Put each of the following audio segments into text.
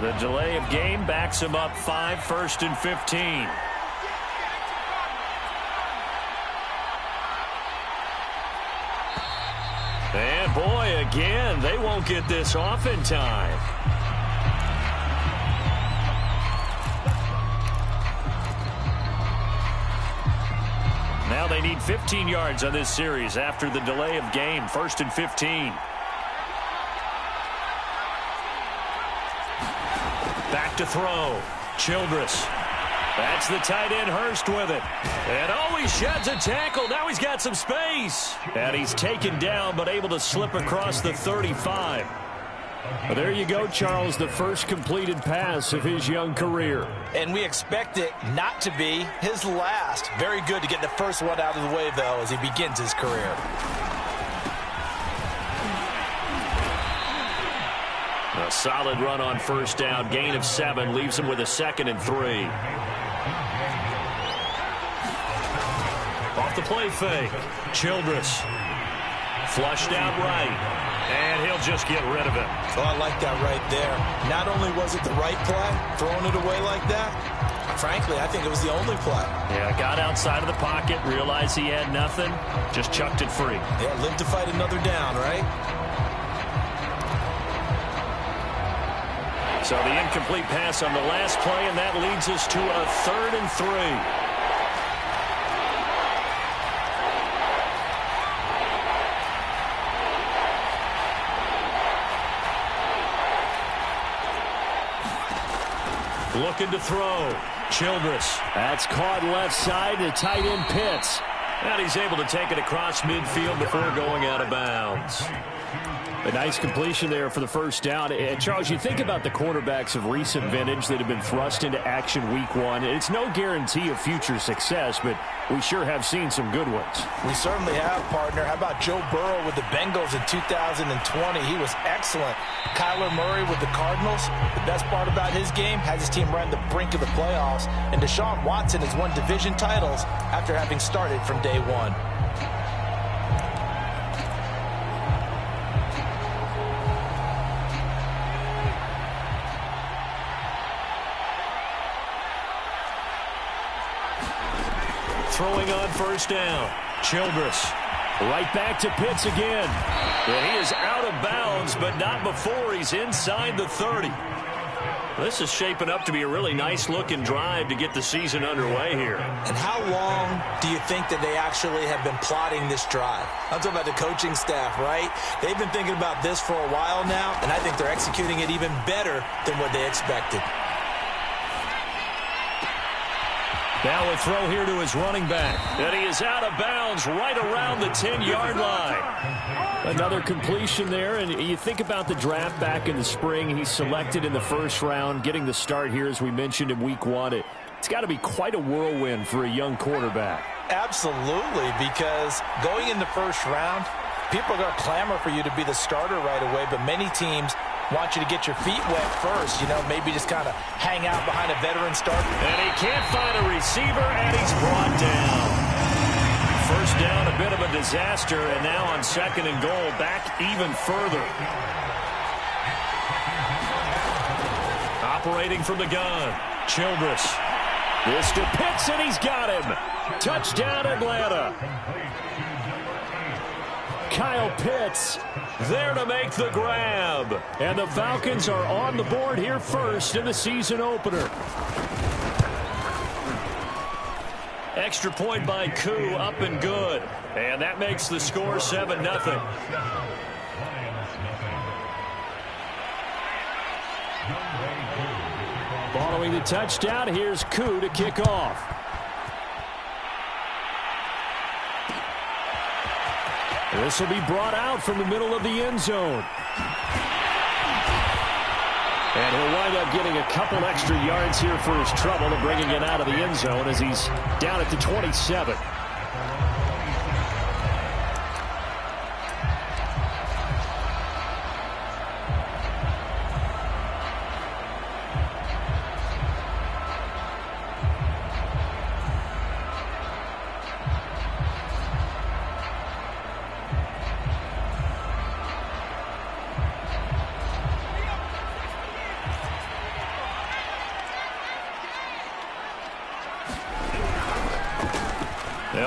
The delay of game backs him up 5, 1st and 15. And boy, again, they won't get this off in time. Now they need 15 yards on this series after the delay of game. 1st and 15. Back to throw. Childress. That's the tight end, Hurst, with it. And oh, he sheds a tackle. Now he's got some space. And he's taken down, but able to slip across the 35. Well, there you go, Charles, the first completed pass of his young career. And we expect it not to be his last. Very good to get the first one out of the way, though, as he begins his career. A solid run on 1st down. Gain of 7 leaves him with a 2nd and 3. Off the play fake. Childress. Flushed out right. And he'll just get rid of it. Oh, I like that right there. Not only was it the right play, throwing it away like that, frankly, I think it was the only play. Yeah, got outside of the pocket, realized he had nothing, just chucked it free. Yeah, live to fight another down, right? So the incomplete pass on the last play, and that leads us to a 3rd and 3. Looking to throw. Childress. That's caught left side to tight end Pitts. And he's able to take it across midfield before going out of bounds. A nice completion there for the 1st down. And Charles, you think about the quarterbacks of recent vintage that have been thrust into action week 1. It's no guarantee of future success, but we sure have seen some good ones. We certainly have, partner. How about Joe Burrow with the Bengals in 2020? He was excellent. Kyler Murray with the Cardinals. The best part about his game has his team right on the brink of the playoffs. And Deshaun Watson has won division titles after having started from day 1. Throwing on 1st down. Childress. Right back to Pitts again. And he is out of bounds, but not before he's inside the 30. This is shaping up to be a really nice-looking drive to get the season underway here. And how long do you think that they actually have been plotting this drive? I'm talking about the coaching staff, right? They've been thinking about this for a while now, and I think they're executing it even better than what they expected. Now a throw here to his running back. And he is out of bounds right around the 10-yard line. Another completion there, and you think about the draft back in the spring. He's selected in the 1st round, getting the start here, as we mentioned, in week 1. It's got to be quite a whirlwind for a young quarterback. Absolutely, because going in the 1st round, people are going to clamor for you to be the starter right away, but many teams want you to get your feet wet first, maybe just kind of hang out behind a veteran starter. And he can't find a receiver, and he's brought down. 1st down, a bit of a disaster, and now on 2nd and goal, back even further. Operating from the gun, Childress. This to Pitts, and he's got him. Touchdown, Atlanta. Kyle Pitts there to make the grab. And the Falcons are on the board here first in the season opener. Extra point by Koo, up and good. And that makes the score 7-0. Following the touchdown, here's Koo to kick off. This will be brought out from the middle of the end zone. And he'll wind up getting a couple extra yards here for his trouble to bringing it out of the end zone as he's down at the 27.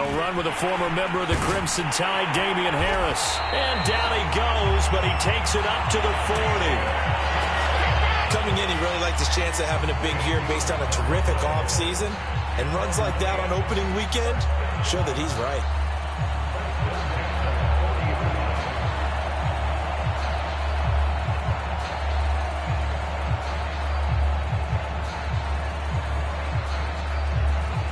They'll run with a former member of the Crimson Tide, Damian Harris. And down he goes, but he takes it up to the 40. Coming in, he really liked his chance of having a big year based on a terrific offseason. And runs like that on opening weekend show that he's right.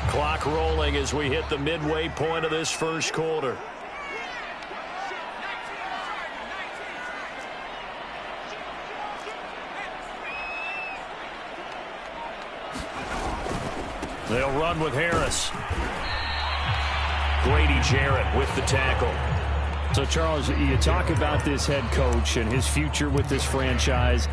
Clock rolling as we hit the midway point of this first quarter. They'll run with Harris. Grady Jarrett with the tackle. So, Charles, you talk about this head coach and his future with this franchise.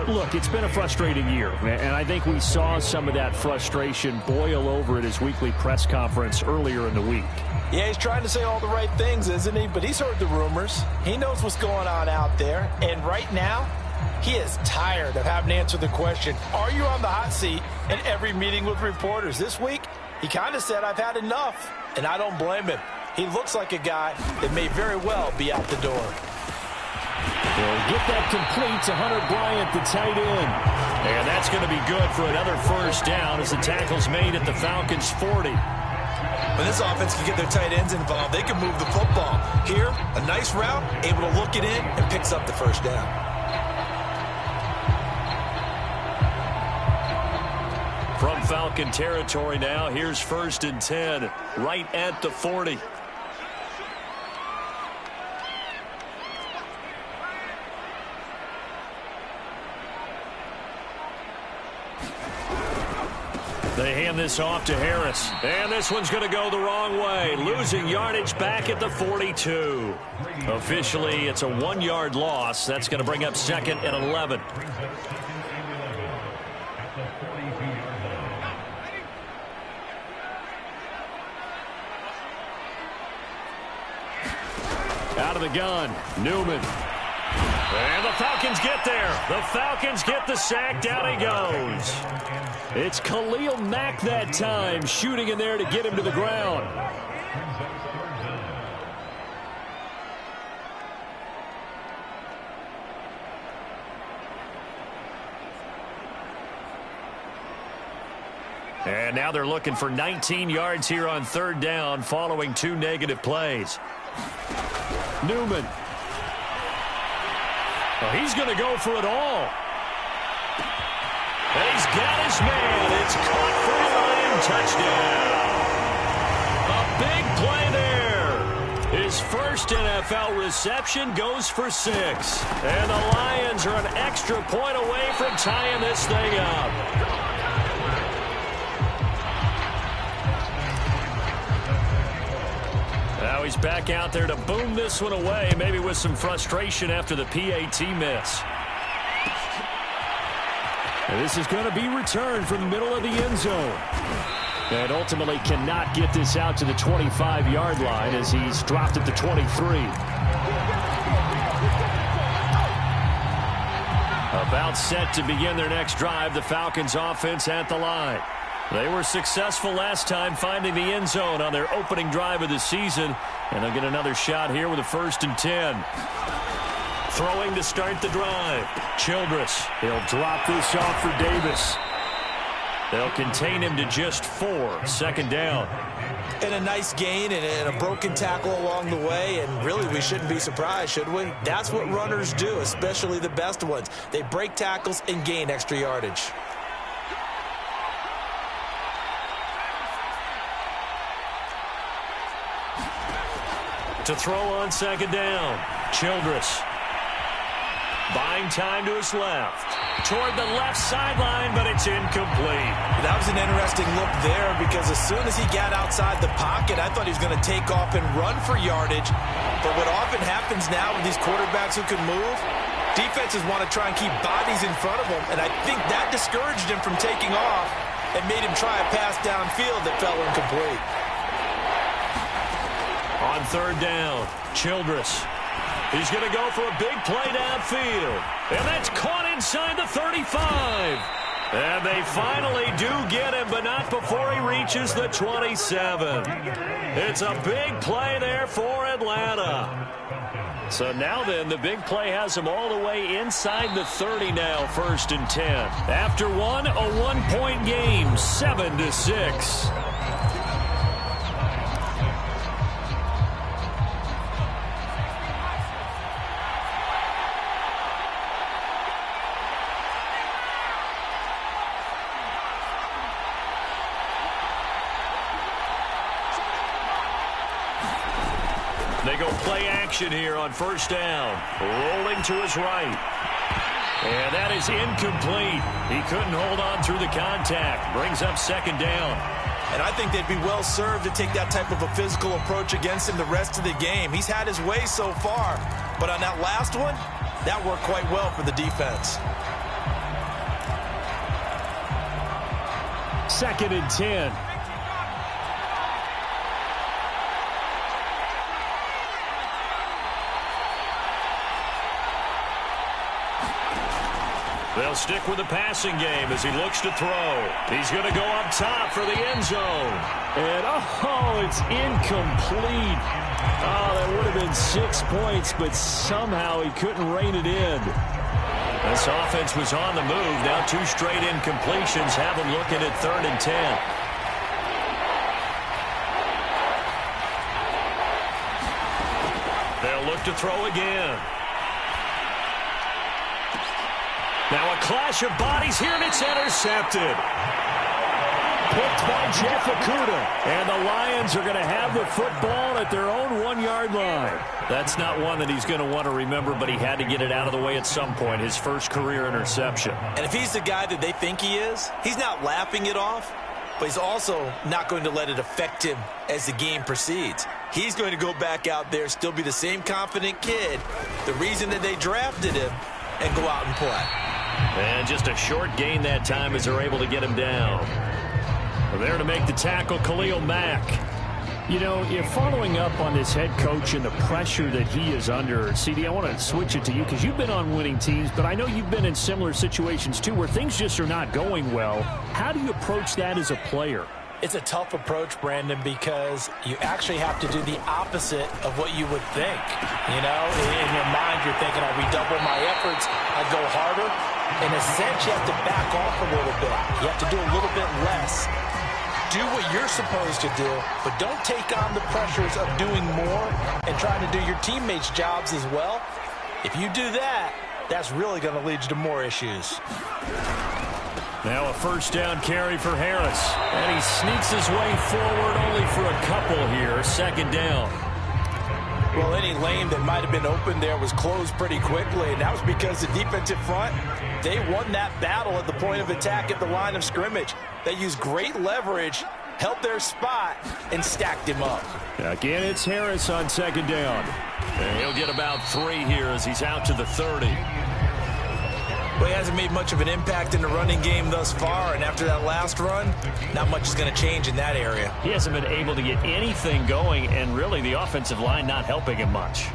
Look, it's been a frustrating year, and I think we saw some of that frustration boil over at his weekly press conference earlier in the week. Yeah, he's trying to say all the right things, isn't he? But he's heard the rumors. He knows what's going on out there. And right now, he is tired of having to answer the question, are you on the hot seat, in every meeting with reporters. This week, he kind of said, I've had enough. And I don't blame him. He looks like a guy that may very well be out the door. They'll get that complete to Hunter Bryant, the tight end. And that's going to be good for another first down as the tackle's made at the Falcons' 40. When this offense can get their tight ends involved, they can move the football. Here, a nice route, able to look it in, and picks up the first down. From Falcon territory now, here's 1st and 10, right at the 40. They hand this off to Harris. And this one's going to go the wrong way. Losing yardage back at the 42. Officially, it's a 1-yard loss. That's going to bring up 2nd and 11. Out of the gun, Newman. And the Falcons get there. The Falcons get the sack. Down he goes. It's Khalil Mack that time, shooting in there to get him to the ground. And now they're looking for 19 yards here on 3rd down following 2 negative plays. Newman. Well, he's going to go for it all. And he's got his man. It's caught for a Lion touchdown. A big play there. His first NFL reception goes for 6. And the Lions are an extra point away from tying this thing up. Now he's back out there to boom this one away, maybe with some frustration after the PAT miss. And this is going to be returned from the middle of the end zone. And ultimately cannot get this out to the 25-yard line as he's dropped at the 23. About set to begin their next drive, the Falcons offense at the line. They were successful last time finding the end zone on their opening drive of the season. And they'll get another shot here with a 1st and 10. Throwing to start the drive. Childress. He'll drop this off for Davis. They'll contain him to just 4. 2nd down. And a nice gain and a broken tackle along the way. And really, we shouldn't be surprised, should we? That's what runners do, especially the best ones. They break tackles and gain extra yardage. To throw on 2nd down. Childress. Buying time to his left. Toward the left sideline, but it's incomplete. That was an interesting look there because as soon as he got outside the pocket, I thought he was going to take off and run for yardage. But what often happens now with these quarterbacks who can move, defenses want to try and keep bodies in front of them, and I think that discouraged him from taking off and made him try a pass downfield that fell incomplete. On 3rd down, Childress. He's going to go for a big play downfield. And that's caught inside the 35. And they finally do get him, but not before he reaches the 27. It's a big play there for Atlanta. So now then, the big play has him all the way inside the 30 now, 1st and 10. After one, a one-point game, 7-6. They go play action here on 1st down. Rolling to his right. And that is incomplete. He couldn't hold on through the contact. Brings up 2nd down. And I think they'd be well served to take that type of a physical approach against him the rest of the game. He's had his way so far. But on that last one, that worked quite well for the defense. 2nd and 10. They'll stick with the passing game as he looks to throw. He's going to go up top for the end zone. And, oh, it's incomplete. Oh, that would have been 6 points, but somehow he couldn't rein it in. This offense was on the move. Now 2 straight incompletions have him looking at 3rd and 10. They'll look to throw again. Now a clash of bodies here, and it's intercepted. Picked by Jeff Okudah. And the Lions are going to have the football at their own 1-yard line. That's not one that he's going to want to remember, but he had to get it out of the way at some point, his first career interception. And if he's the guy that they think he is, he's not laughing it off, but he's also not going to let it affect him as the game proceeds. He's going to go back out there, still be the same confident kid, the reason that they drafted him, and go out and play. And just a short gain that time as they're able to get him down. There to make the tackle, Khalil Mack. You know, you're following up on this head coach and the pressure that he is under. CD, I want to switch it to you because you've been on winning teams, but I know you've been in similar situations too where things just are not going well. How do you approach that as a player? It's a tough approach, Brandon, because you actually have to do the opposite of what you would think. You know, in your mind, you're thinking, I redouble my efforts, I go harder. In a sense, you have to back off a little bit. You have to do a little bit less. Do what you're supposed to do, but don't take on the pressures of doing more and trying to do your teammates' jobs as well. If you do that, that's really going to lead you to more issues. Now a 1st down carry for Harris. And he sneaks his way forward only for a couple here. 2nd down. Well, any lane that might have been open there was closed pretty quickly, and that was because the defensive front, they won that battle at the point of attack at the line of scrimmage. They used great leverage, held their spot, and stacked him up. Again, it's Harris on 2nd down. And he'll get about 3 here as he's out to the 30. Well, he hasn't made much of an impact in the running game thus far, and after that last run, not much is going to change in that area. He hasn't been able to get anything going, and really the offensive line not helping him much.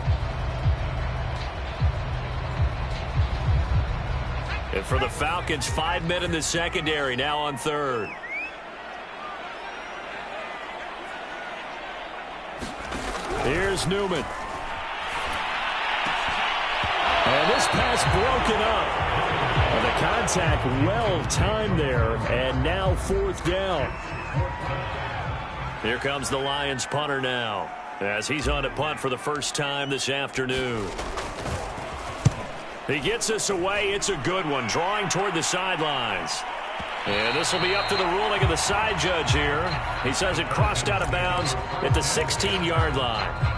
And for the Falcons, 5 men in the secondary, now on 3rd. Here's Newman. And this pass broken up. The contact well timed there, and now 4th down. Here comes the Lions punter now as he's on a punt for the first time this afternoon. He gets us away. It's a good one, drawing toward the sidelines. And this will be up to the ruling of the side judge here. He says it crossed out of bounds at the 16-yard line.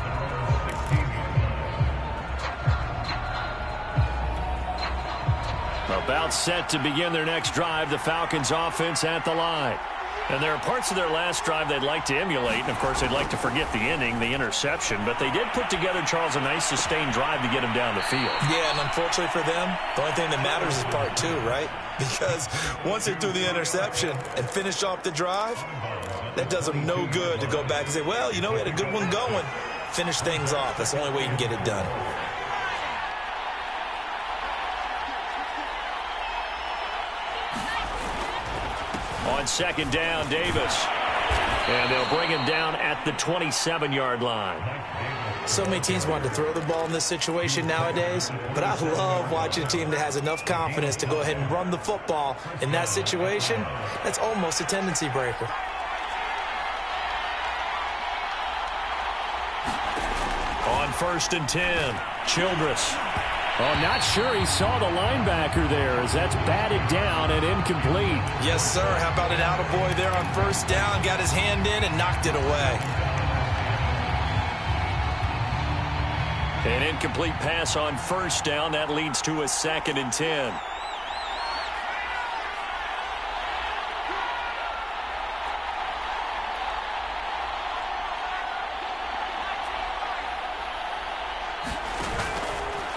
About set to begin their next drive, the Falcons offense at the line. And there are parts of their last drive they'd like to emulate, and of course they'd like to forget the inning, the interception, but they did put together, Charles, a nice sustained drive to get him down the field. Yeah, and unfortunately for them, the only thing that matters is part 2, right? Because once they threw the interception and finished off the drive, that does them no good to go back and say, well, you know, we had a good one going. Finish things off. That's the only way you can get it done. second down, Davis. And they'll bring him down at the 27-yard line. So many teams want to throw the ball in this situation nowadays, but I love watching a team that has enough confidence to go ahead and run the football in that situation. That's almost a tendency breaker. On 1st and 10, Childress. Oh, not sure he saw the linebacker there as that's batted down and incomplete. Yes, sir. How about an attaboy there on 1st down? Got his hand in and knocked it away. An incomplete pass on 1st down. That leads to a 2nd and 10.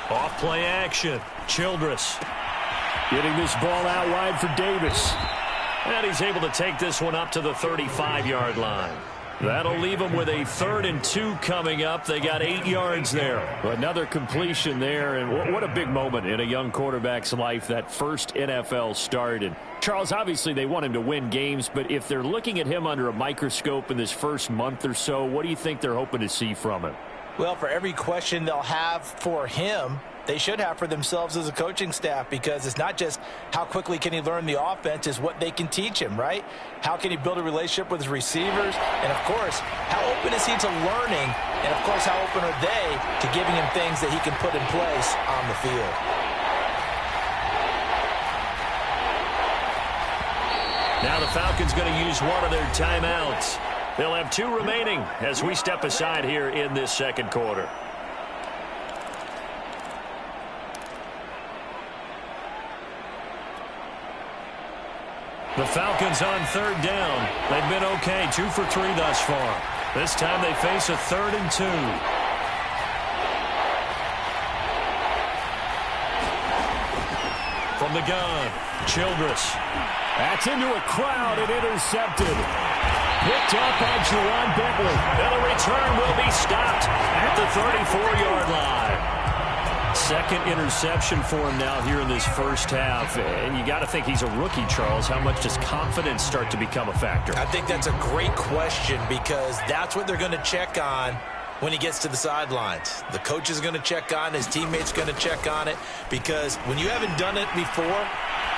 Off play action. Childress getting this ball out wide for Davis. And he's able to take this one up to the 35-yard line. That'll leave them with a 3rd and 2 coming up. They got 8 yards there. Another completion there, and what a big moment in a young quarterback's life, that first NFL start. And Charles, obviously they want him to win games, but if they're looking at him under a microscope in this first month or so, what do you think they're hoping to see from him? Well, for every question they'll have for him, they should have for themselves as a coaching staff, because it's not just how quickly can he learn the offense, it's what they can teach him, right? How can he build a relationship with his receivers? And, of course, how open is he to learning? And, of course, how open are they to giving him things that he can put in place on the field? Now the Falcons going to use one of their timeouts. They'll have 2 remaining as we step aside here in this second quarter. The Falcons on 3rd down. They've been okay, 2 for 3 thus far. This time they face a 3rd and 2. From the gun, Childress. That's into a crowd and intercepted. Picked up by Juwan Bentley. And the return will be stopped at the 34-yard line. 2nd interception for him now here in this first half. And you got to think he's a rookie, Charles. How much does confidence start to become a factor? I think that's a great question, because that's what they're going to check on when he gets to the sidelines. The coach is going to check on, his teammates going to check on it, because when you haven't done it before,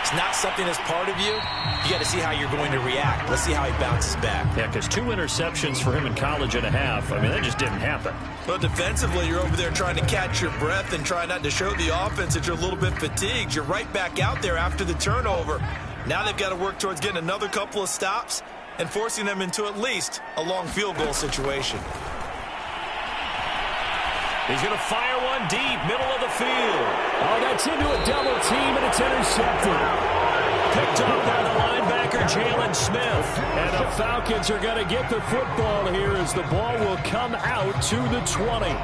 it's not something that's part of you. You got to see how you're going to react. Let's see how he bounces back. Yeah, because 2 interceptions for him in college and a half. I mean, that just didn't happen. Well, defensively, you're over there trying to catch your breath and try not to show the offense that you're a little bit fatigued. You're right back out there after the turnover. Now they've got to work towards getting another couple of stops and forcing them into at least a long field goal situation. He's going to fire one deep, middle of the field. Oh, that's into a double team, and it's intercepted. Picked up by the linebacker, Jalen Smith. And the Falcons are going to get the football here as the ball will come out to the 20.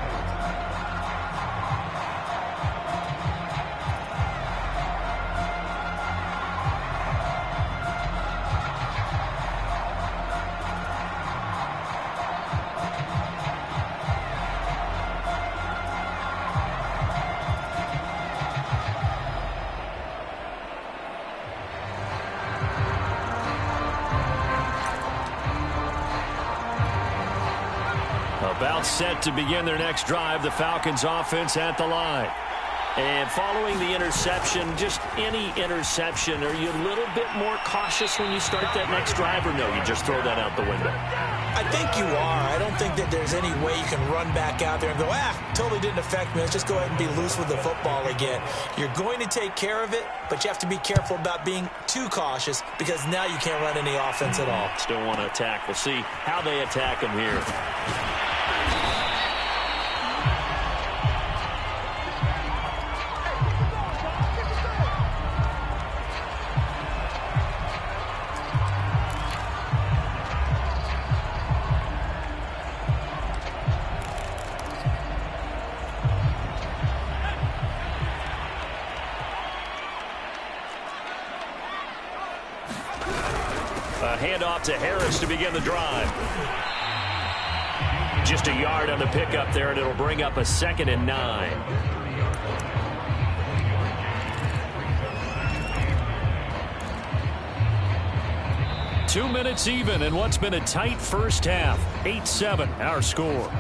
About set to begin their next drive, the Falcons offense at the line. And following the interception, just any interception, are you a little bit more cautious when you start that next drive, or no, you just throw that out the window? I think you are. I don't think that there's any way you can run back out there and go, totally didn't affect me. Let's just go ahead and be loose with the football again. You're going to take care of it, but you have to be careful about being too cautious, because now you can't run any offense at all. Still want to attack. We'll see how they attack them here. Handoff to Harris to begin the drive. Just a yard on the pickup there, and it'll bring up a 2nd and 9. 2 minutes even in what's been a tight first half. 8-7 our score.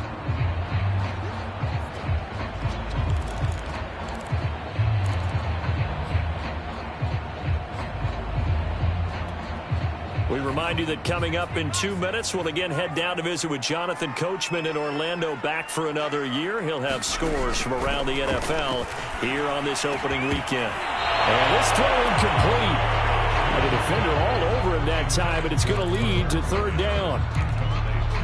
We remind you that coming up in 2 minutes, we'll again head down to visit with Jonathan Coachman in Orlando, back for another year. He'll have scores from around the NFL here on this opening weekend. And this throw incomplete. The defender all over him that time, but it's going to lead to third down.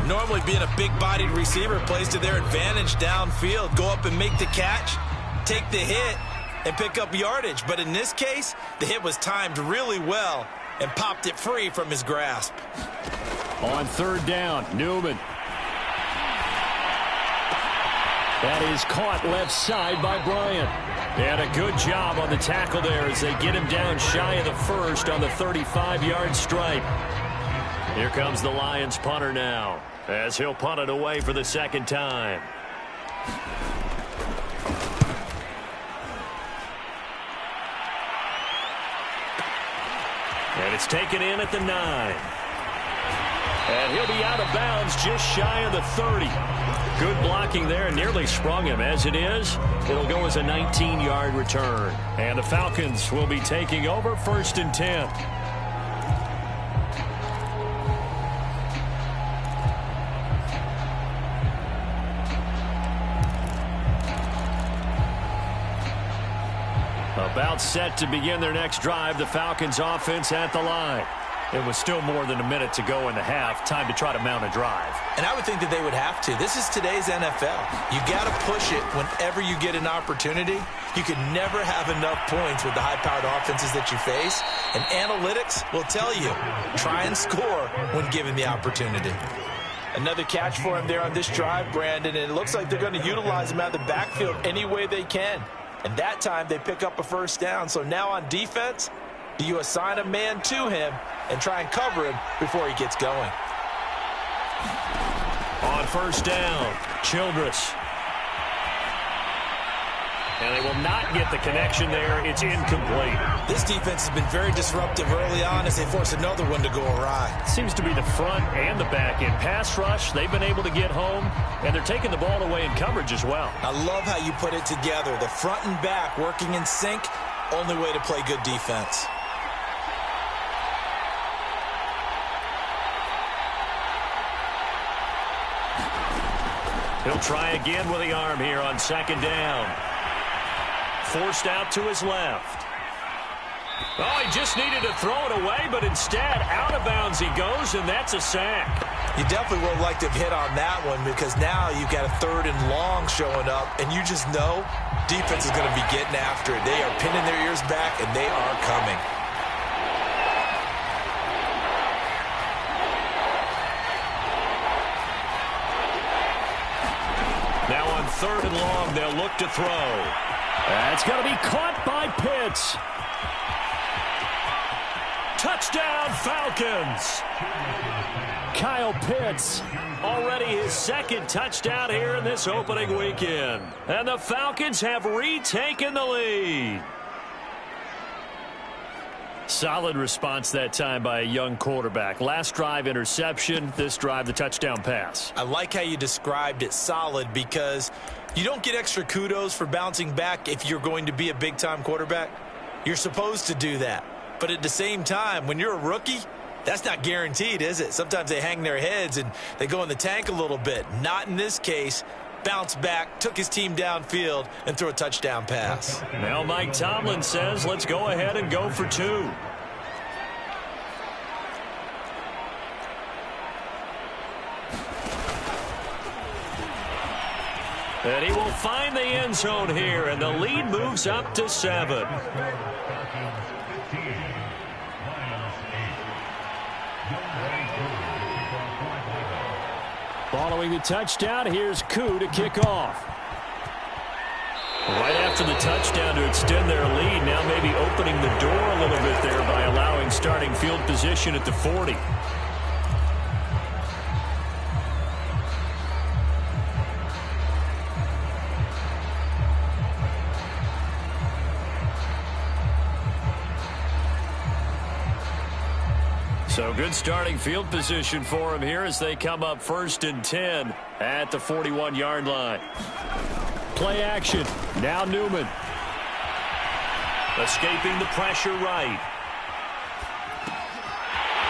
Normally being a big-bodied receiver plays to their advantage downfield. Go up and make the catch, take the hit, and pick up yardage. But in this case, the hit was timed really well and popped it free from his grasp. On third down, Newman. That is caught left side by Bryant. And a good job on the tackle there as they get him down shy of the first on the 35-yard stripe. Here comes the Lions punter now, as he'll punt it away for the second time. And it's taken in at the 9. And he'll be out of bounds just shy of the 30. Good blocking there, nearly sprung him. As it is, it'll go as a 19-yard return. And the Falcons will be taking over 1st and 10. About set to begin their next drive, the Falcons offense at the line. It was still more than a minute to go in the half. Time to try to mount a drive. And I would think that they would have to. This is today's NFL. You got to push it whenever you get an opportunity. You can never have enough points with the high-powered offenses that you face. And analytics will tell you, try and score when given the opportunity. Another catch for him there on this drive, Brandon. And it looks like they're going to utilize him out of the backfield any way they can. And that time they pick up a first down. So now on defense, do you assign a man to him and try and cover him before he gets going? On first down, Childress. And they will not get the connection there. It's incomplete. This defense has been very disruptive early on as they force another one to go awry. Seems to be the front and the back end. Pass rush, they've been able to get home, and they're taking the ball away in coverage as well. I love how you put it together. The front and back working in sync, only way to play good defense. He'll try again with the arm here on second down. Forced out to his left. Oh, he just needed to throw it away, but instead, out of bounds he goes, and that's a sack. You definitely would have liked to have hit on that one because now you've got a 3rd and long showing up, and you just know defense is going to be getting after it. They are pinning their ears back, and they are coming. Now on 3rd and long, they'll look to throw. That's going to be caught by Pitts. Touchdown, Falcons. Kyle Pitts, already his 2nd touchdown here in this opening weekend. And the Falcons have retaken the lead. Solid response that time by a young quarterback. Last drive, interception. This drive, the touchdown pass. I like how you described it, solid, because you don't get extra kudos for bouncing back if you're going to be a big-time quarterback. You're supposed to do that. But at the same time, when you're a rookie, that's not guaranteed, is it? Sometimes they hang their heads and they go in the tank a little bit. Not in this case. Bounced back, took his team downfield, and threw a touchdown pass. Now Mike Tomlin says, let's go ahead and go for 2. And he will find the end zone here, and the lead moves up to 7. Following the touchdown, here's Koo to kick off. Right after the touchdown to extend their lead, now maybe opening the door a little bit there by allowing starting field position at the 40. So good starting field position for him here as they come up 1st and 10 at the 41-yard line. Play action. Now Newman. Escaping the pressure right.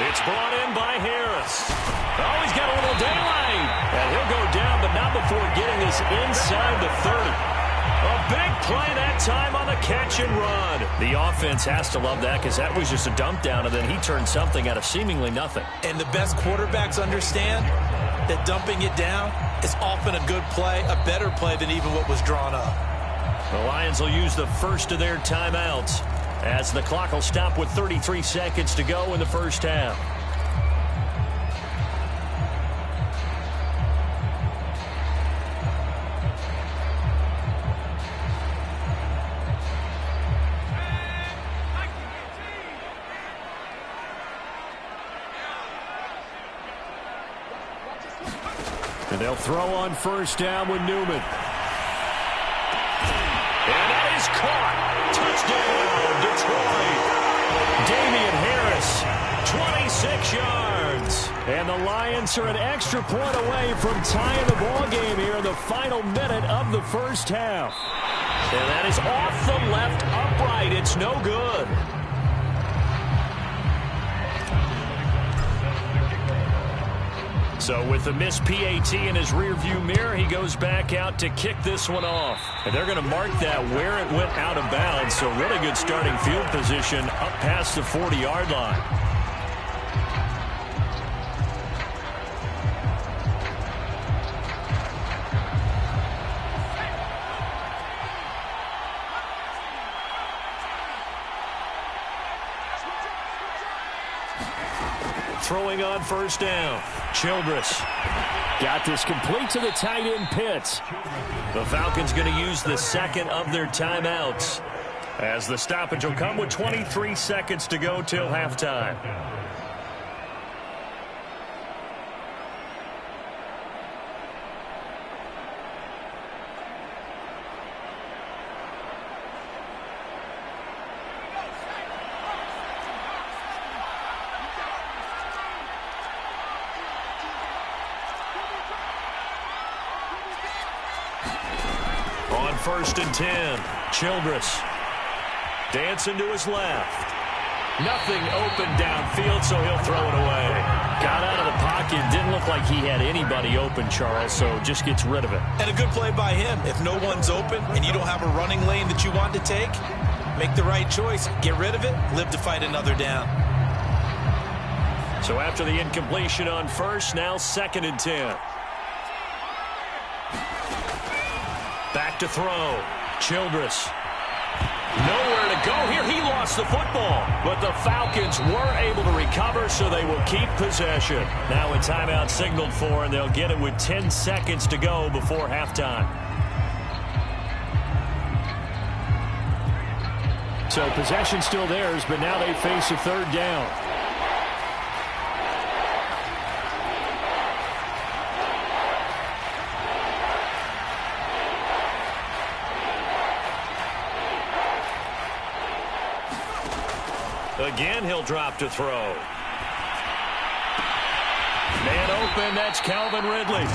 It's brought in by Harris. Oh, he's got a little daylight. And he'll go down, but not before getting this inside the 30. A big play that time on the catch and run. The offense has to love that because that was just a dump down, and then he turned something out of seemingly nothing. And the best quarterbacks understand that dumping it down is often a good play, a better play than even what was drawn up. The Lions will use the first of their timeouts as the clock will stop with 33 seconds to go in the first half. And they'll throw on 1st down with Newman. And that is caught. Touchdown, Detroit. Damian Harris, 26 yards. And the Lions are an extra point away from tying the ball game here in the final minute of the first half. And that is off the left upright. It's no good. So with the missed PAT in his rearview mirror, he goes back out to kick this one off. And they're going to mark that where it went out of bounds. So really good starting field position up past the 40-yard line. Throwing on 1st down. Childress got this complete to the tight end Pitts. The Falcons going to use the second of their timeouts as the stoppage will come with 23 seconds to go till halftime. On 1st and 10, Childress dancing to his left. Nothing open downfield, so he'll throw it away. Got out of the pocket. Didn't look like he had anybody open, Charles, so just gets rid of it. And a good play by him. If no one's open and you don't have a running lane that you want to take, make the right choice. Get rid of it. Live to fight another down. So after the incompletion on 1st, now 2nd and 10. Back to throw. Childress. Nowhere to go here. He lost the football. But the Falcons were able to recover, so they will keep possession. Now a timeout signaled for, and they'll get it with 10 seconds to go before halftime. So possession still theirs, but now they face a 3rd down. Again, he'll drop to throw. Man open, that's Calvin Ridley.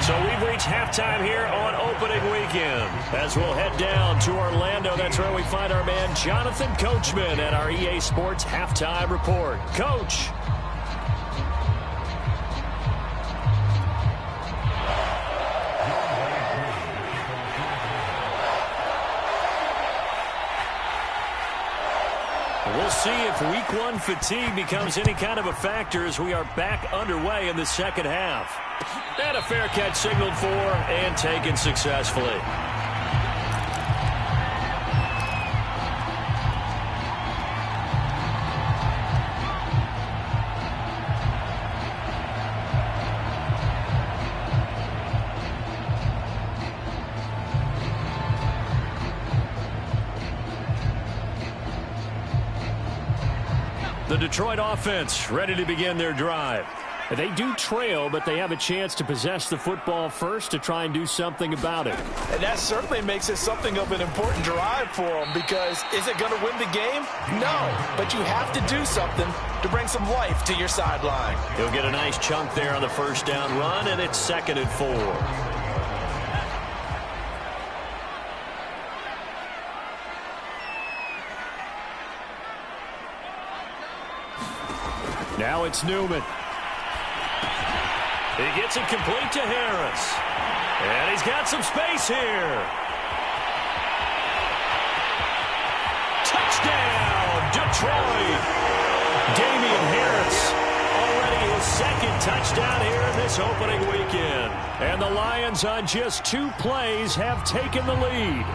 So we've reached halftime here on opening weekend. As we'll head down to Orlando, that's where we find our man Jonathan Coachman at our EA Sports Halftime Report. Coach. We'll see if week 1 fatigue becomes any kind of a factor as we are back underway in the second half. And a fair catch signaled for and taken successfully. The Detroit offense ready to begin their drive. They do trail, but they have a chance to possess the football first to try and do something about it. And that certainly makes it something of an important drive for them, because is it going to win the game? No, but you have to do something to bring some life to your sideline. He'll get a nice chunk there on the first down run, and it's 2nd and 4. Now it's Newman. He gets it complete to Harris. And he's got some space here. Touchdown, Detroit. Damian Harris, already his 2nd touchdown here in this opening weekend. And the Lions on just 2 plays have taken the lead.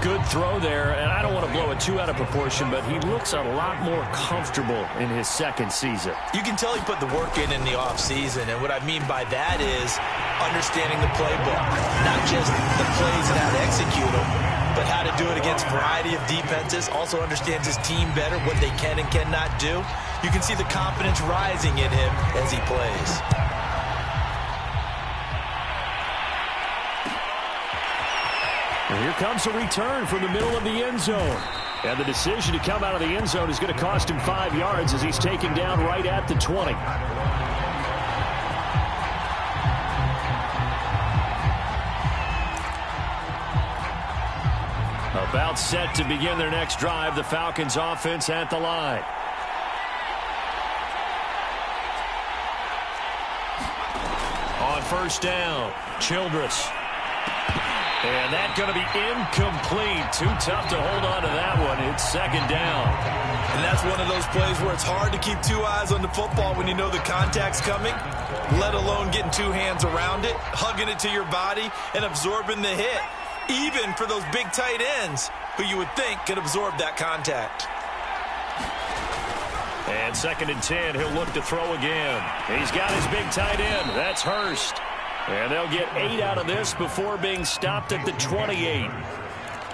Good throw there, and I don't want to blow it too out of proportion, but he looks a lot more comfortable in his 2nd season. You can tell he put the work in the offseason, and what I mean by that is understanding the playbook. Not just the plays and how to execute them, but how to do it against a variety of defenses. Also understands his team better, what they can and cannot do. You can see the confidence rising in him as he plays. And here comes a return from the middle of the end zone. And the decision to come out of the end zone is going to cost him 5 yards as he's taken down right at the 20. About set to begin their next drive, the Falcons offense at the line. On first down, Childress. And that's going to be incomplete. Too tough to hold on to that one. It's 2nd down. And that's one of those plays where it's hard to keep 2 eyes on the football when you know the contact's coming, let alone getting 2 hands around it, hugging it to your body, and absorbing the hit, even for those big tight ends who you would think could absorb that contact. And 2nd and 10, he'll look to throw again. He's got his big tight end. That's Hurst. And they'll get 8 out of this before being stopped at the 28.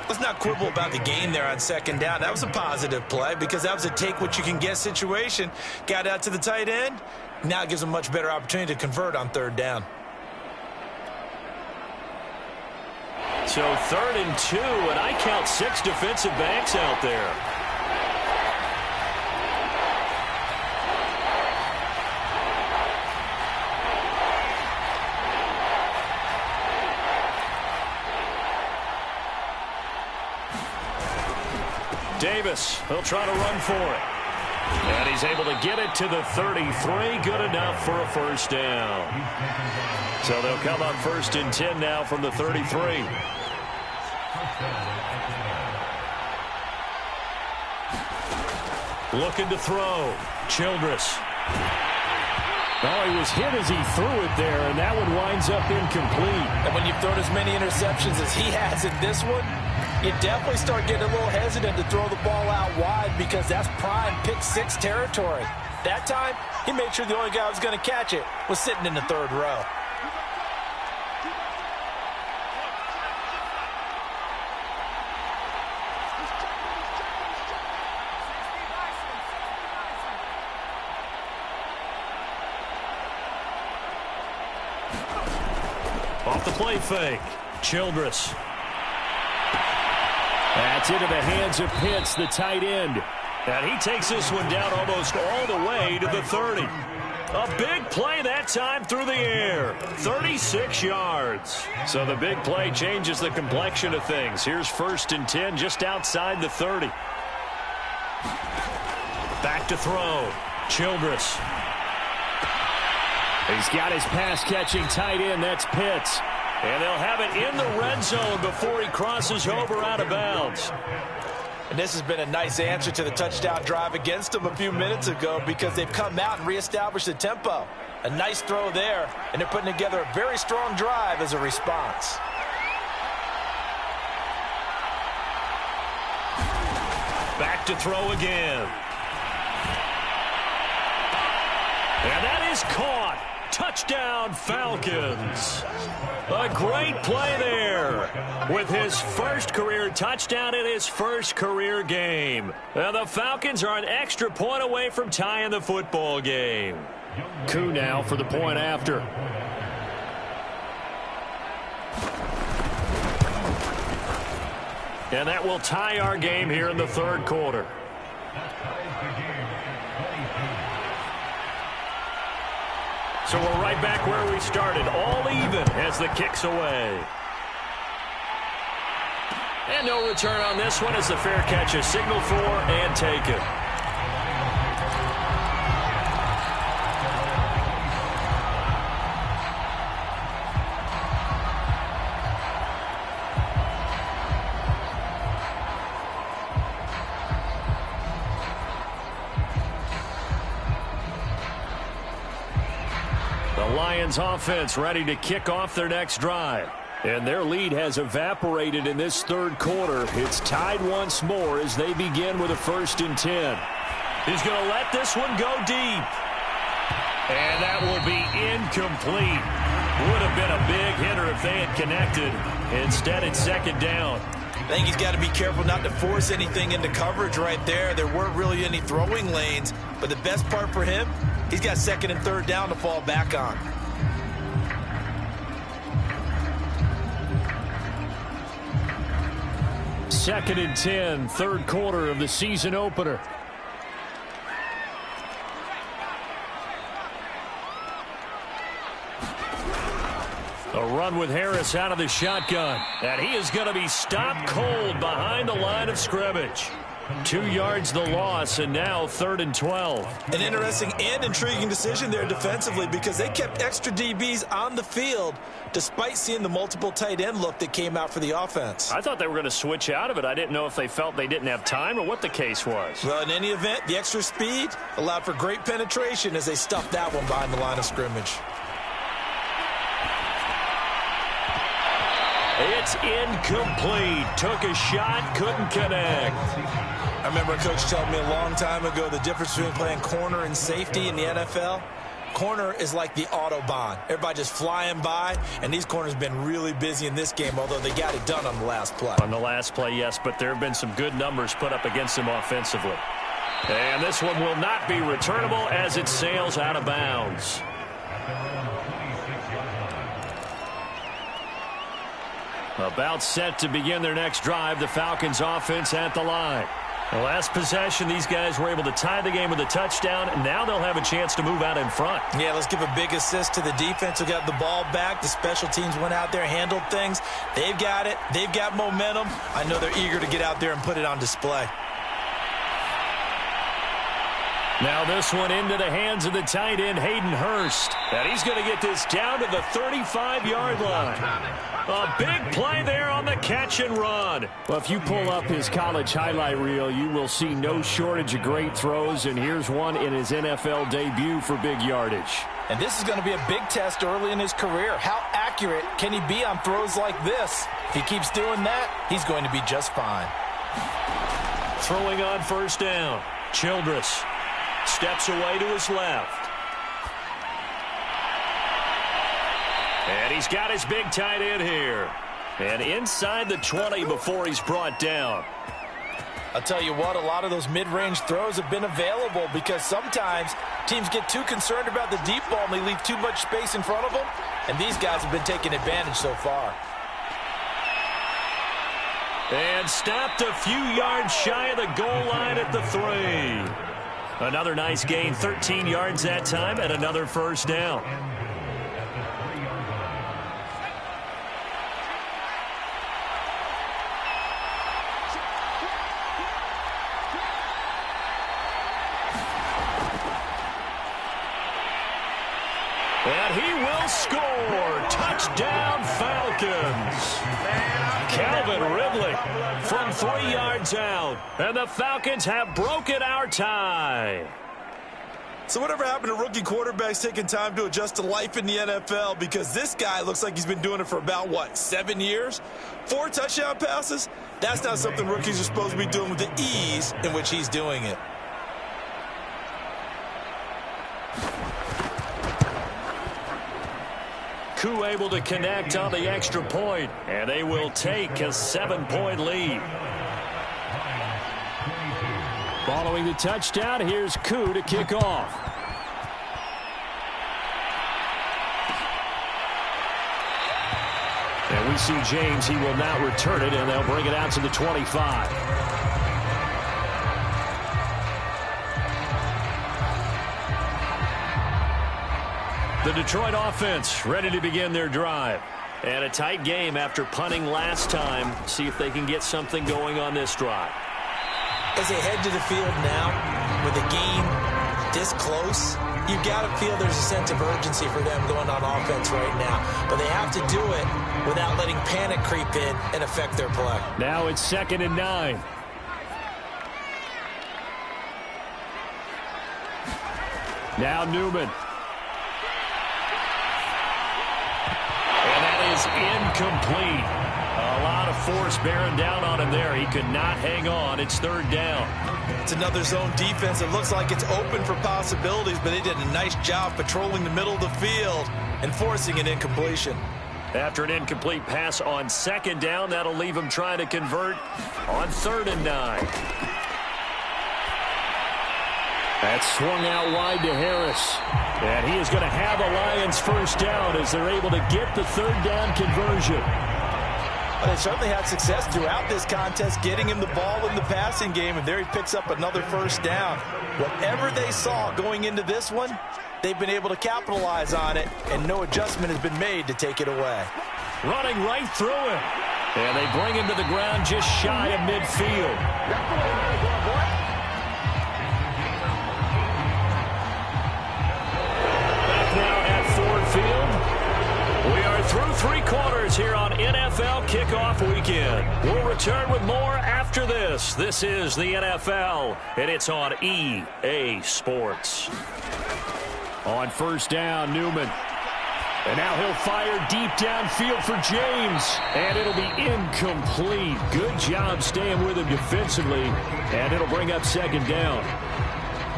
Let's not quibble about the gain there on 2nd down. That was a positive play because that was a take-what-you-can-get situation. Got out to the tight end. Now it gives them a much better opportunity to convert on 3rd down. So 3rd and 2, and I count 6 defensive backs out there. Davis, he'll try to run for it. And he's able to get it to the 33. Good enough for a first down. So they'll come up 1st and 10 now from the 33. Looking to throw. Childress. Oh, he was hit as he threw it there, and that one winds up incomplete. And when you've thrown as many interceptions as he has in this one, you definitely start getting a little hesitant to throw the ball out wide because that's prime pick 6 territory. That time, he made sure the only guy who was going to catch it was sitting in the 3rd row. Off the play fake. Childress. That's into the hands of Pitts, the tight end. And he takes this one down almost all the way to the 30. A big play that time through the air. 36 yards. So the big play changes the complexion of things. Here's 1st and 10 just outside the 30. Back to throw. Childress. He's got his pass-catching tight end. That's Pitts. And they'll have it in the red zone before he crosses over out of bounds. And this has been a nice answer to the touchdown drive against them a few minutes ago because they've come out and reestablished the tempo. A nice throw there, and they're putting together a very strong drive as a response. Back to throw again. And that is caught. Touchdown, Falcons. A great play there with his first career a touchdown in his first career game. Now the Falcons are an extra point away from tying the football game. Coup now for the point after. And that will tie our game here in the third quarter. So we're right back where we started, all even as the kick's away. And no return on this one as the fair catch is signaled for and taken. The Lions offense ready to kick off their next drive. And their lead has evaporated in this third quarter. It's tied once more as they begin with a 1st and 10. He's going to let this one go deep. And that will be incomplete. Would have been a big hitter if they had connected. Instead, it's 2nd down. I think he's got to be careful not to force anything into coverage right there. There weren't really any throwing lanes. But the best part for him, he's got 2nd and 3rd down to fall back on. Second and 10, third quarter of the season opener. A run with Harris out of the shotgun. And he is going to be stopped cold behind the line of scrimmage. 2 yards the loss, and now 3rd and 12. An interesting and intriguing decision there defensively because they kept extra DBs on the field despite seeing the multiple tight end look that came out for the offense. I thought they were going to switch out of it. I didn't know if they felt they didn't have time or what the case was. Well, in any event, the extra speed allowed for great penetration as they stuffed that one behind the line of scrimmage. It's incomplete. Took a shot, couldn't connect. I remember a coach telling me a long time ago the difference between playing corner and safety in the NFL. Corner is like the Autobahn. Everybody just flying by, and these corners have been really busy in this game, although they got it done on the last play. On the last play, yes, but there have been some good numbers put up against them offensively. And this one will not be returnable as it sails out of bounds. About set to begin their next drive, the Falcons offense at the line. The last possession, these guys were able to tie the game with a touchdown, and now they'll have a chance to move out in front. Yeah, let's give a big assist to the defense who got the ball back. The special teams went out there, handled things. They've got it. They've got momentum. I know they're eager to get out there and put it on display. Now this one into the hands of the tight end, Hayden Hurst. And he's going to get this down to the 35-yard line. A big play there on the catch and run. Well, if you pull up his college highlight reel, you will see no shortage of great throws, and here's one in his NFL debut for big yardage. And this is going to be a big test early in his career. How accurate can he be on throws like this? If he keeps doing that, he's going to be just fine. Throwing on 1st down. Childress steps away to his left. And he's got his big tight end here. And inside the 20 before he's brought down. I'll tell you what, a lot of those mid-range throws have been available because sometimes teams get too concerned about the deep ball and they leave too much space in front of them. And these guys have been taking advantage so far. And stopped a few yards shy of the goal line at the 3. Another nice gain, 13 yards that time, and another 1st down. And he will score. Touchdown, Falcons. Calvin Ridley from 3 yards out. And the Falcons have broken our tie. So whatever happened to rookie quarterbacks taking time to adjust to life in the NFL? Because this guy looks like he's been doing it for about, what, 7 years? 4 touchdown passes? That's not something rookies are supposed to be doing with the ease in which he's doing it. Koo able to connect on the extra point, and they will take a 7-point lead. Following the touchdown, here's Koo to kick off. And we see James. He will not return it, and they'll bring it out to the 25. The Detroit offense ready to begin their drive. And a tight game after punting last time. See if they can get something going on this drive. As they head to the field now, with the game this close, you've got to feel there's a sense of urgency for them going on offense right now. But they have to do it without letting panic creep in and affect their play. Now it's 2nd and 9. Now Newman. And that is incomplete. A lot of force bearing down on him there. He could not hang on. It's 3rd down. It's another zone defense. It looks like it's open for possibilities, but they did a nice job patrolling the middle of the field and forcing an incompletion. After an incomplete pass on 2nd down, that'll leave him trying to convert on 3rd and 9. That's swung out wide to Harris. And he is going to have a Lions 1st down as they're able to get the 3rd down conversion. Well, they certainly had success throughout this contest, getting him the ball in the passing game, and there he picks up another 1st down. Whatever they saw going into this one, they've been able to capitalize on it, and no adjustment has been made to take it away. Running right through him. And they bring him to the ground just shy of midfield. Back now at Ford Field. We are through 3 quarters here on NFL Kickoff Weekend. We'll return with more after this. This is the NFL, and it's on EA Sports. On 1st down, Newman. And now he'll fire deep downfield for James. And it'll be incomplete. Good job staying with him defensively. And it'll bring up 2nd down.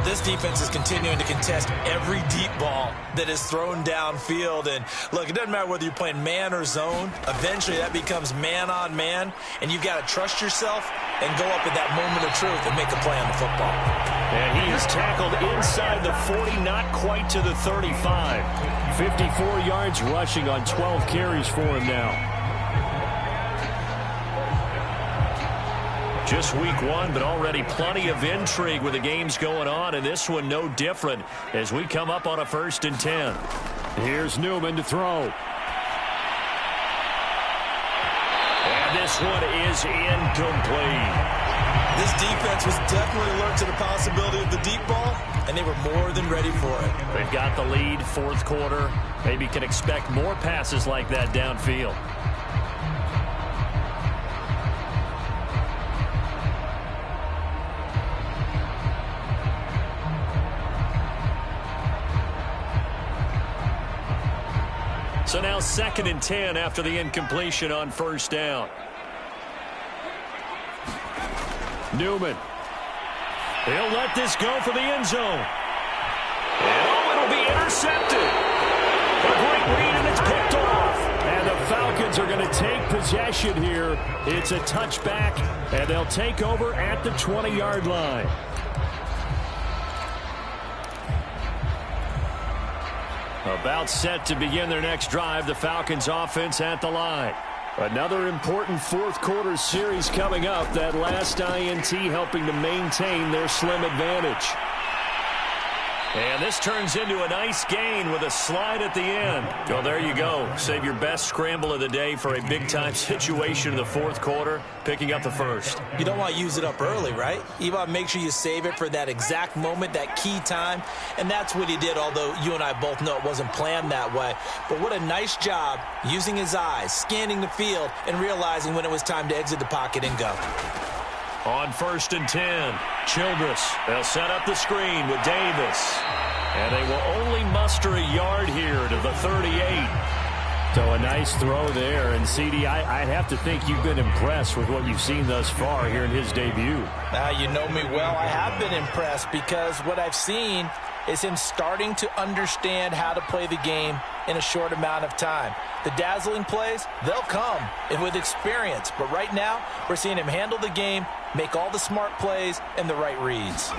This defense is continuing to contest every deep ball that is thrown downfield. And look, it doesn't matter whether you're playing man or zone. Eventually that becomes man on man, and you've got to trust yourself and go up at that moment of truth and make a play on the football. And he is tackled inside the 40, not quite to the 35. 54 yards rushing on 12 carries for him now. Just week 1, but already plenty of intrigue with the games going on, and this one no different as we come up on a 1st and 10. Here's Newman to throw. And this one is incomplete. This defense was definitely alert to the possibility of the deep ball, and they were more than ready for it. They've got the lead, 4th quarter. Maybe can expect more passes like that downfield. So now 2nd and 10 after the incompletion on 1st down. Newman. He'll let this go for the end zone. And it'll be intercepted. A great read, and it's picked off. And the Falcons are going to take possession here. It's a touchback, and they'll take over at the 20-yard line. About set to begin their next drive, the Falcons offense at the line. Another important 4th quarter series coming up. That last INT helping to maintain their slim advantage. And this turns into a nice gain with a slide at the end. Well, there you go. Save your best scramble of the day for a big-time situation in the 4th quarter, picking up the 1st. You don't want to use it up early, right? You want to make sure you save it for that exact moment, that key time. And that's what he did, although you and I both know it wasn't planned that way. But what a nice job using his eyes, scanning the field, and realizing when it was time to exit the pocket and go. On 1st and 10, Childress. They'll set up the screen with Davis. And they will only muster a yard here to the 38. So a nice throw there. And, CD, I'd have to think you've been impressed with what you've seen thus far here in his debut. You know me well. I have been impressed because what I've seen is him starting to understand how to play the game in a short amount of time. The dazzling plays, they'll come and with experience. But right now, we're seeing him handle the game, make all the smart plays, and the right reads.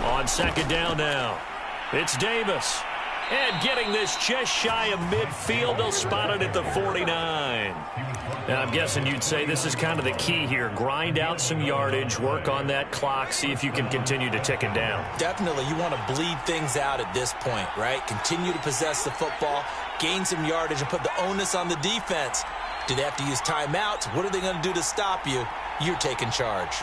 On second down now, it's Davis. And getting this just shy of midfield, they'll spot it at the 49. Now, I'm guessing you'd say this is kind of the key here. Grind out some yardage, work on that clock, see if you can continue to tick it down. Definitely, you want to bleed things out at this point, right? Continue to possess the football, gain some yardage, and put the onus on the defense. Do they have to use timeouts? What are they going to do to stop you? You're taking charge.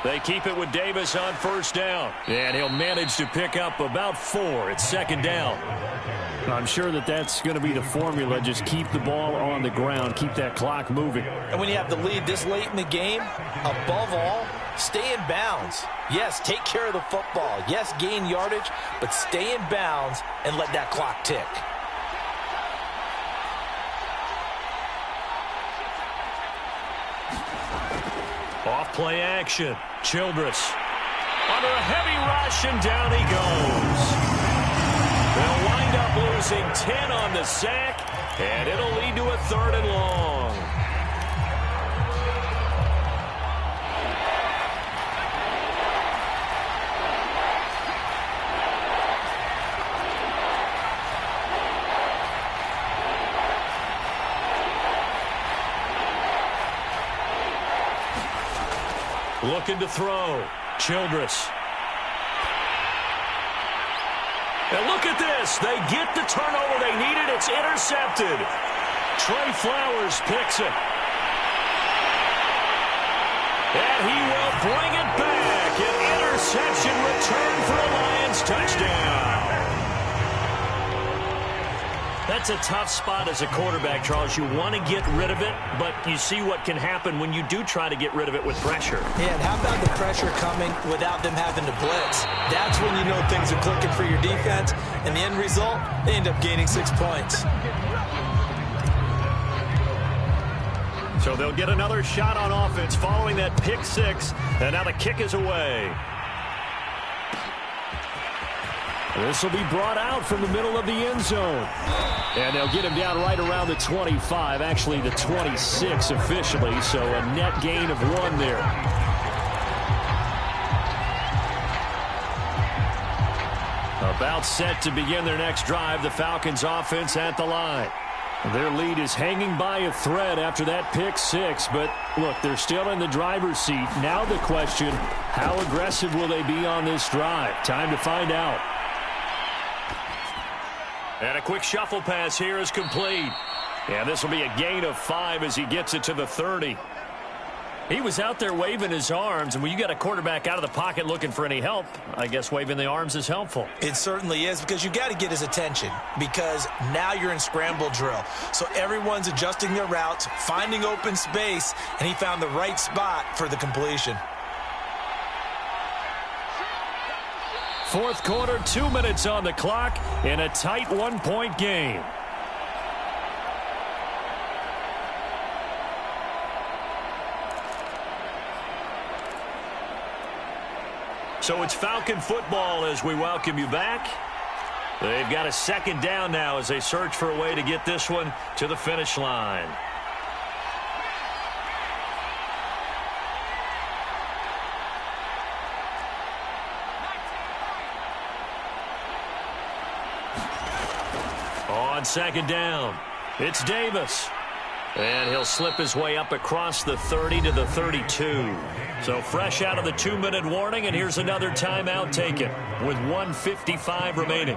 They keep it with Davis on first down. And he'll manage to pick up about 4 at second down. I'm sure that's going to be the formula. Just keep the ball on the ground. Keep that clock moving. And when you have the lead this late in the game, above all, stay in bounds. Yes, take care of the football. Yes, gain yardage, but stay in bounds and let that clock tick. Off play action. Childress under a heavy rush, and down he goes. They'll wind up losing 10 on the sack, and it'll lead to a 3rd and long. Looking to throw. Childress. And look at this. They get the turnover they needed. It's intercepted. Trey Flowers picks it. And he will bring it back. An interception return for a Lions touchdown. That's a tough spot as a quarterback, Charles. You want to get rid of it, but you see what can happen when you do try to get rid of it with pressure. Yeah, and how about the pressure coming without them having to blitz? That's when you know things are clicking for your defense, and the end result, they end up gaining 6 points. So they'll get another shot on offense following that pick 6, and now the kick is away. This will be brought out from the middle of the end zone. And they'll get him down right around the 25, actually the 26 officially, so a net gain of 1 there. About set to begin their next drive, the Falcons offense at the line. Their lead is hanging by a thread after that pick 6, but look, they're still in the driver's seat. Now the question, how aggressive will they be on this drive? Time to find out. And a quick shuffle pass here is complete. And this will be a gain of 5 as he gets it to the 30. He was out there waving his arms, and when you got a quarterback out of the pocket looking for any help, I guess waving the arms is helpful. It certainly is, because you got to get his attention, because now you're in scramble drill. So everyone's adjusting their routes, finding open space, and he found the right spot for the completion. Fourth quarter, 2 minutes on the clock in a tight 1-point game. So it's Falcon football as we welcome you back. They've got a second down now as they search for a way to get this one to the finish line. On second down, it's Davis. And he'll slip his way up across the 30 to the 32. So fresh out of the 2-minute warning, and here's another timeout taken with 1:55 remaining.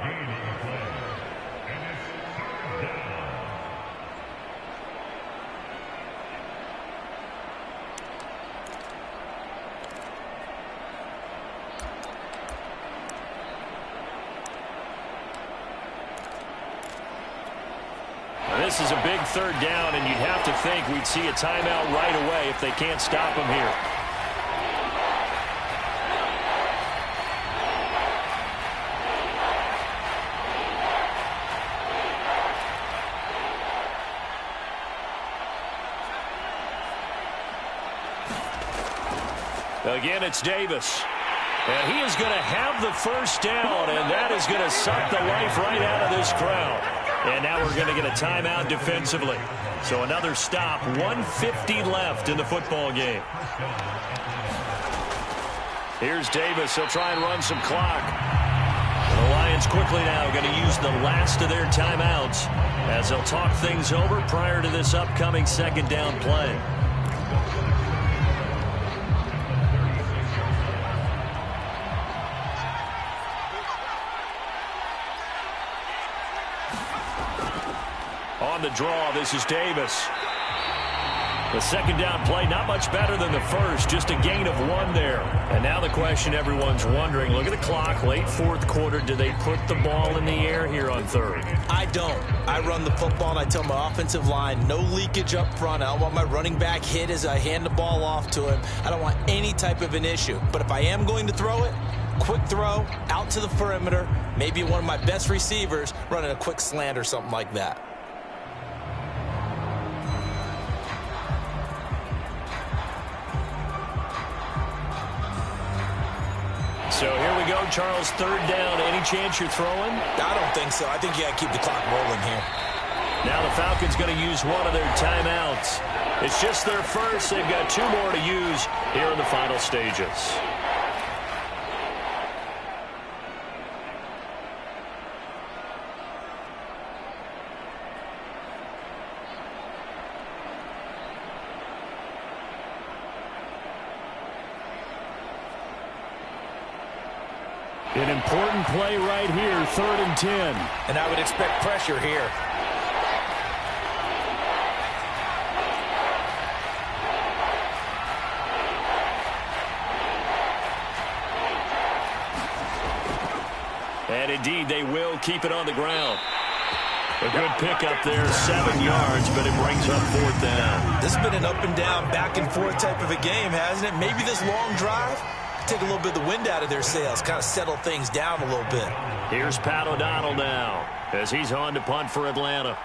This is a big third down, and you'd have to think we'd see a timeout right away if they can't stop him here. Again, it's Davis. And he is going to have the first down, and that is going to suck the life right out of this crowd. And now we're going to get a timeout defensively. So another stop, 1:50 left in the football game. Here's Davis. He'll try and run some clock. And the Lions quickly now going to use the last of their timeouts as they'll talk things over prior to this upcoming second down play. On the draw, this is Davis. The second down play, not much better than the first, just a gain of 1 there. And now the question everyone's wondering, look at the clock, late fourth quarter, do they put the ball in the air here on third? I don't. I run the football, and I tell my offensive line, no leakage up front. I don't want my running back hit as I hand the ball off to him. I don't want any type of an issue. But if I am going to throw it, quick throw, out to the perimeter, maybe one of my best receivers running a quick slant or something like that. So here we go, Charles, third down. Any chance you're throwing? I don't think so. I think you got to keep the clock rolling here. Now the Falcons going to use one of their timeouts. It's just their first. They've got 2 more to use here in the final stages. An important play right here, 3rd and 10. And I would expect pressure here. And indeed, they will keep it on the ground. A good pickup there, 7 yards, but it brings up 4th down. This has been an up and down, back and forth type of a game, hasn't it? Maybe this long drive take a little bit of the wind out of their sails, kind of settle things down a little bit. Here's Pat O'Donnell now as he's on to punt for Atlanta.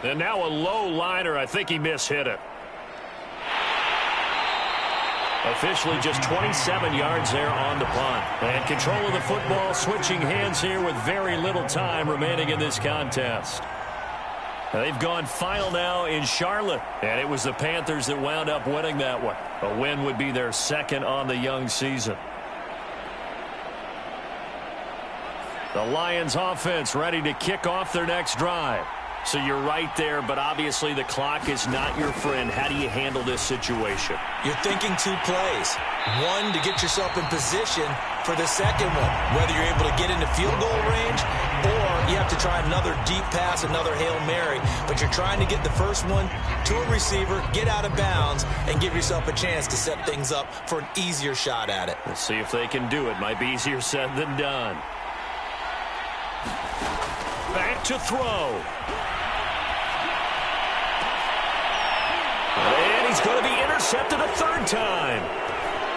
And now a low liner. I think he mishit it. Officially just 27 yards there on the punt. And control of the football, switching hands here with very little time remaining in this contest. They've gone final now in Charlotte. And it was the Panthers that wound up winning that one. A win would be their 2nd on the young season. The Lions offense ready to kick off their next drive. So you're right there, but obviously the clock is not your friend. How do you handle this situation? You're thinking 2 plays. One, to get yourself in position for the second one, whether you're able to get into field goal range or you have to try another deep pass, another Hail Mary. But you're trying to get the first one to a receiver, get out of bounds, and give yourself a chance to set things up for an easier shot at it. We'll see if they can do it. Might be easier said than done. Back to throw. And he's going to be intercepted a 3rd time.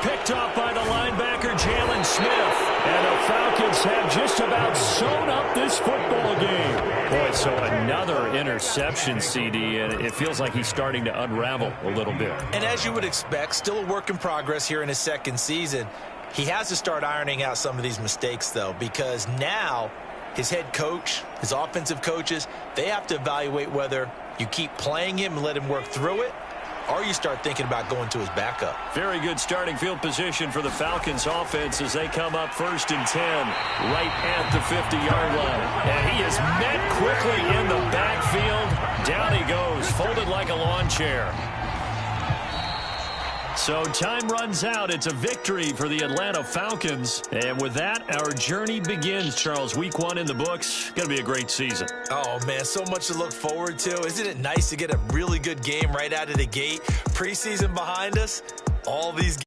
Picked off by the linebacker, Jalen Smith. And the Falcons have just about sewn up this football game. Boy, so another interception, CD, and it feels like he's starting to unravel a little bit. And as you would expect, still a work in progress here in his 2nd season. He has to start ironing out some of these mistakes, though, because now his head coach, his offensive coaches, they have to evaluate whether you keep playing him and let him work through it, or you start thinking about going to his backup. Very good starting field position for the Falcons offense as they come up 1st and 10 right at the 50-yard line. And he is met quickly in the backfield. Down he goes, folded like a lawn chair. So time runs out. It's a victory for the Atlanta Falcons. And with that, our journey begins, Charles. Week 1 in the books. Going to be a great season. Oh, man, so much to look forward to. Isn't it nice to get a really good game right out of the gate? Preseason behind us, all these